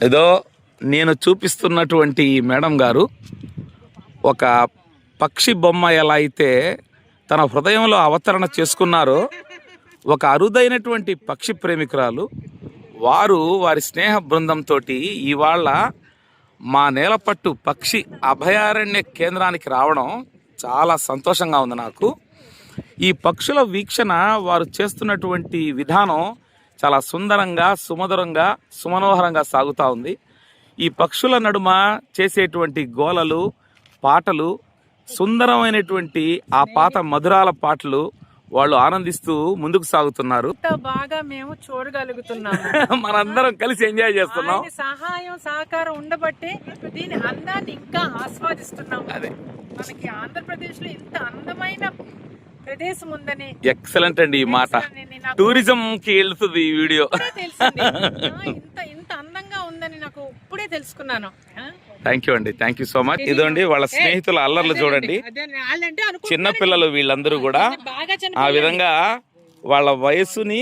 ఏదో నేను చూపిస్తున్నటువంటి మేడం గారు ఒక పక్షి బొమ్మ ఎలా అయితే తన హృదయంలో అవతరణ చేసుకున్నారో, ఒక అరుదైనటువంటి పక్షి ప్రేమికురాలు వారు వారి స్నేహ బృందంతో ఇవాళ మా నేలపట్టు పక్షి అభయారణ్య కేంద్రానికి రావడం చాలా సంతోషంగా ఉంది నాకు. ఈ పక్షుల వీక్షణ వారు చేస్తున్నటువంటి విధానం చాలా సుందరంగా, సుమధురంగా, సుమనోహరంగా సాగుతూ ఉంది. ఈ పక్షుల నడుమ చేసేటువంటి గోలలు, పాటలు, సుందరమైనటువంటి ఆ పాత మధురాల పాటలు వాళ్ళు ఆనందిస్తూ ముందుకు సాగుతున్నారు. బాగా మేము చూడగలుగుతున్నాము. మనందరం కలిసి ఎంజాయ్ చేస్తున్నాం. సహాయం సహకారం ఉండబట్టే దీని అందాన్ని ఇంకా ఆస్వాదిస్తున్నాం. అదే మనకి ఆంధ్రప్రదేశ్ లో ఇంత అందమైన ప్రదేశం ఉందని. ఎక్సలెంట్ అండి ఈ మాట. టూరిజం కి వెళ్తుంది ఈ వీడియో. ఇంత అందంగా ఉందని నాకు ఇప్పుడే తెలుసుకున్నాను. థ్యాంక్ యూ అండి, థ్యాంక్ యూ సో మచ్. ఇదండి వాళ్ళ స్నేహితుల అల్లర్లు చూడండి. చిన్న పిల్లలు వీళ్ళందరూ కూడా ఆ విధంగా వాళ్ళ వయసుని